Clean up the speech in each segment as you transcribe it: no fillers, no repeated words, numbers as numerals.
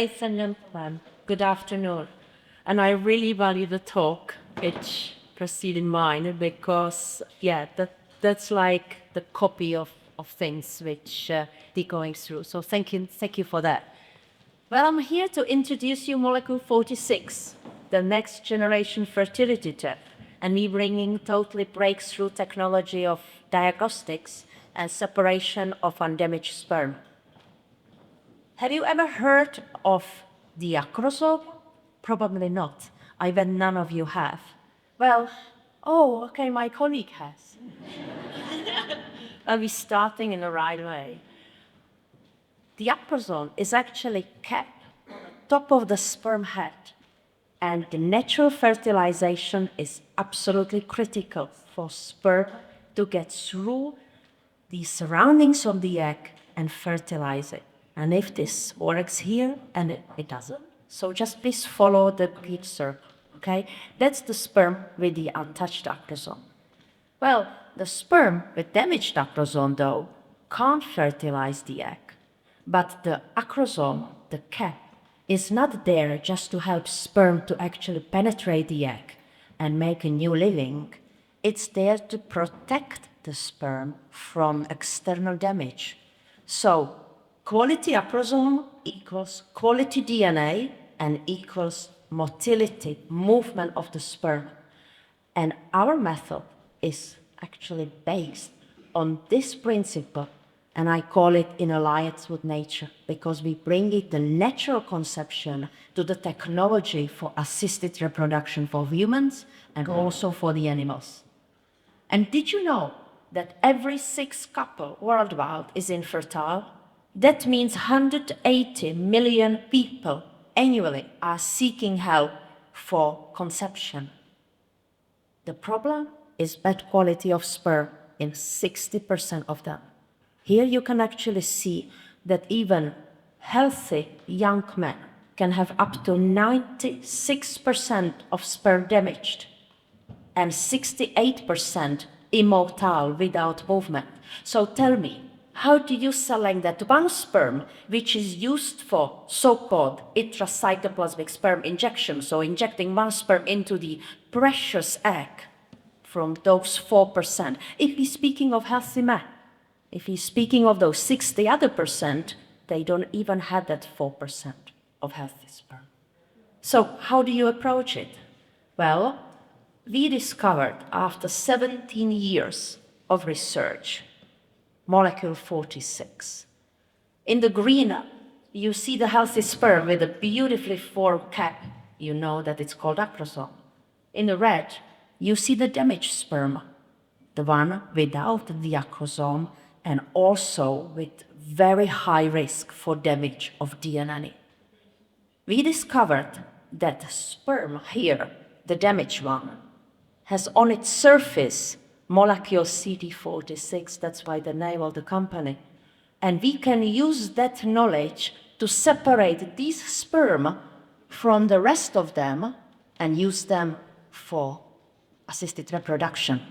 ladies and gentlemen, good afternoon. And I really value the talk which preceded mine because, that's like the copy of things which they're going through. So thank you for that. Well, I'm here to introduce you Molecule46, the next generation fertility test, and me bringing totally breakthrough technology of diagnostics and separation of undamaged sperm. Have you ever heard of the acrosome? Probably not. I bet none of you have. Well, oh, okay, my colleague has. I'll be starting in the right way. The acrosome is actually kept on the top of the sperm head, and the natural fertilization is absolutely critical for sperm to get through the surroundings of the egg and fertilize it. And if this works here, and it doesn't, so just please follow the peach circle, okay? That's the sperm with the untouched acrosome. Well, the sperm with damaged acrosome, though, can't fertilize the egg. But the acrosome, the cap, is not there just to help sperm to actually penetrate the egg and make a new living. It's there to protect the sperm from external damage. So, quality acrosome equals quality DNA and equals motility, movement of the sperm. And our method is actually based on this principle, and I call it in alliance with nature, because we bring it the natural conception to the technology for assisted reproduction for humans and also for the animals. And did you know that every 6th couple worldwide is infertile? That means 180 million people annually are seeking help for conception. The problem is bad quality of sperm in 60% of them. Here you can actually see that even healthy young men can have up to 96% of sperm damaged and 68% immotile without movement. So tell me, how do you select that one sperm which is used for so-called intracytoplasmic sperm injection, so injecting one sperm into the precious egg from those 4%? If he's speaking of healthy men, if he's speaking of those 60 other percent, they don't even have that 4% of healthy sperm. So how do you approach it? Well, we discovered after 17 years of research, Molecule46. In the green, you see the healthy sperm with a beautifully formed cap. You know that it's called acrosome. In the red, you see the damaged sperm, the one without the acrosome and also with very high risk for damage of DNA. We discovered that the sperm here, the damaged one, has on its surface molecule CD46, that's why the name of the company. And we can use that knowledge to separate these sperm from the rest of them and use them for assisted reproduction.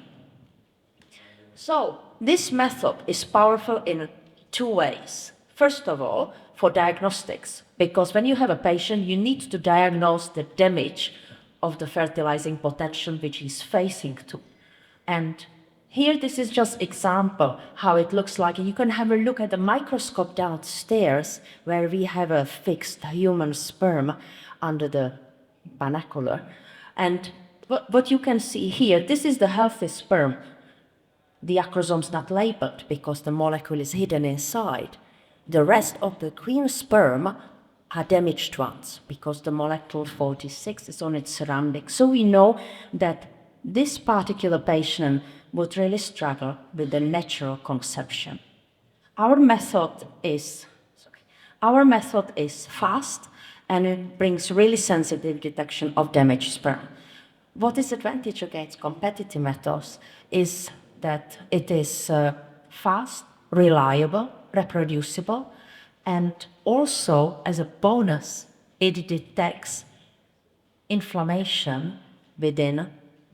So this method is powerful in 2 ways. First of all, for diagnostics, because when you have a patient, you need to diagnose the damage of the fertilizing potential which he's facing to. And here, this is just example how it looks like. You can have a look at the microscope downstairs where we have a fixed human sperm under the binocular. And what you can see here, this is the healthy sperm. The acrosome's not labeled because the molecule is hidden inside. The rest of the green sperm are damaged ones because the molecule 46 is on its surroundings. So we know that this particular patient would really struggle with the natural conception. Our method is fast and it brings really sensitive detection of damaged sperm. What is advantage against competitive methods is that it is fast, reliable, reproducible, and also, as a bonus, it detects inflammation within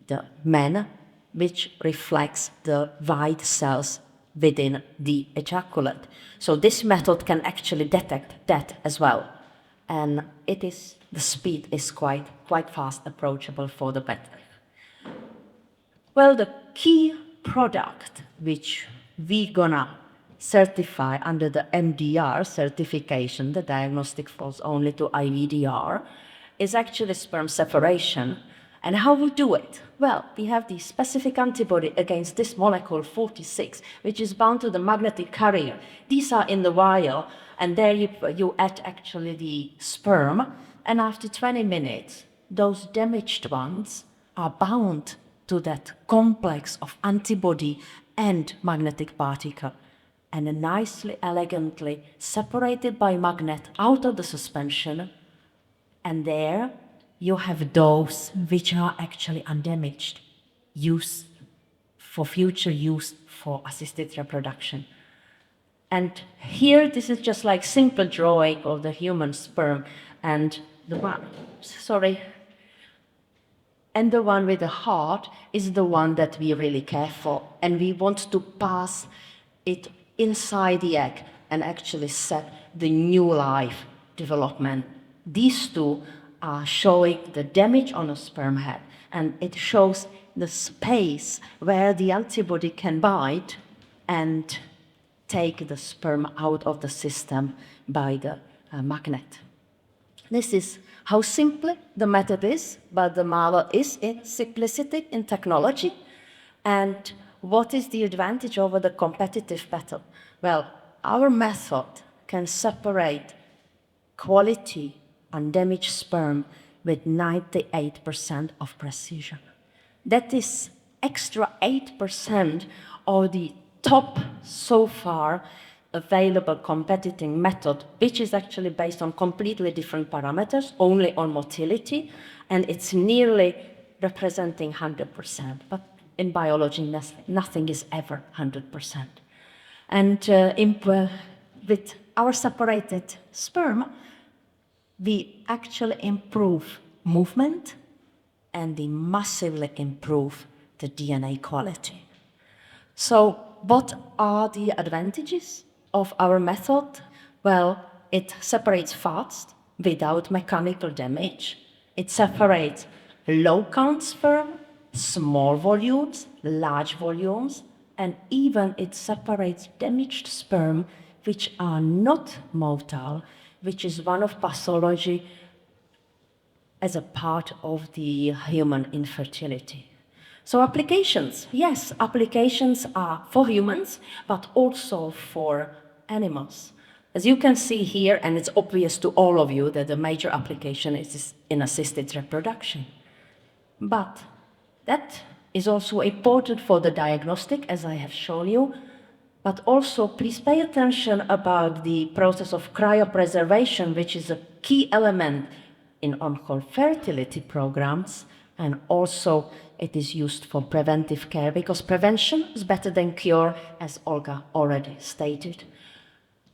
the man, which reflects the white cells within the ejaculate. So this method can actually detect that as well. and the speed is quite fast approachable for the battery. Well, the key product which we gonna certify under the MDR certification, the diagnostic falls only to IVDR, is actually sperm separation. And how we do it? Well, we have the specific antibody against this molecule 46, which is bound to the magnetic carrier. These are in the vial, and there you add actually the sperm, and after 20 minutes, those damaged ones are bound to that complex of antibody and magnetic particle, and nicely, elegantly separated by magnet out of the suspension, and there you have those which are actually undamaged, used for future use for assisted reproduction. And here, this is just like simple drawing of the human sperm, and the one with the heart is the one that we really care for, and we want to pass it inside the egg and actually set the new life development. These two are showing the damage on a sperm head, and it shows the space where the antibody can bind and take the sperm out of the system by the magnet. This is how simple the method is, but the marvel is in simplicity in technology. And what is the advantage over the competitive method? Well, our method can separate quality undamaged sperm with 98% of precision. That is extra 8% of the top so far available competing method, which is actually based on completely different parameters, only on motility, and it's nearly representing 100%. But in biology, nothing is ever 100%. And with our separated sperm, we actually improve movement, and we massively improve the DNA quality. So what are the advantages of our method? Well, it separates fast without mechanical damage. It separates low count sperm, small volumes, large volumes, and even it separates damaged sperm which are not motile, which is one of pathology as a part of the human infertility. So applications, yes, applications are for humans, but also for animals. As you can see here, and it's obvious to all of you that the major application is in assisted reproduction. But that is also important for the diagnostic, as I have shown you. But also, please pay attention about the process of cryopreservation, which is a key element in on-call fertility programs, and also it is used for preventive care, because prevention is better than cure, as Olga already stated.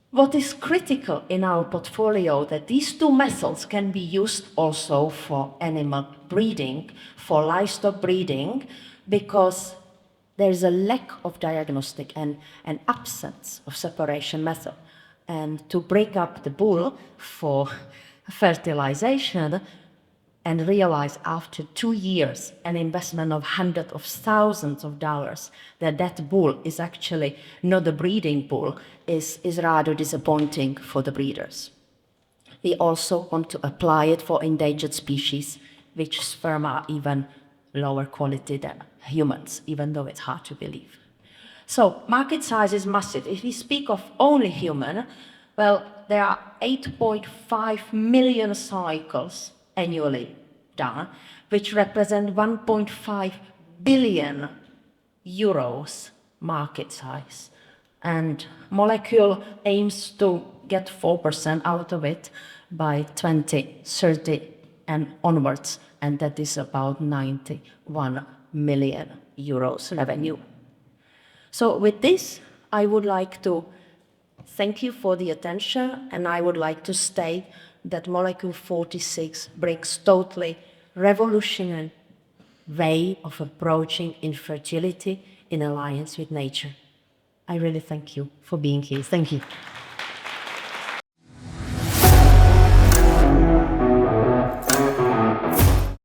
What is critical in our portfolio that these two methods can be used also for animal breeding, for livestock breeding, because there is a lack of diagnostic and an absence of separation method. And to break up the bull for fertilization and realize after 2 years an investment of hundreds of thousands of dollars that bull is actually not a breeding bull is rather disappointing for the breeders. We also want to apply it for endangered species, which sperm are even lower quality than humans, even though it's hard to believe. So market size is massive. If we speak of only human, well, there are 8.5 million cycles annually done, which represent 1.5 billion euros market size. And Molecule aims to get 4% out of it by 2030 and onwards, and that is about 91 million euros revenue. So with this, I would like to thank you for the attention, and I would like to state that Molecule 46 brings totally revolutionary way of approaching infertility in alliance with nature. I really thank you for being here. Thank you.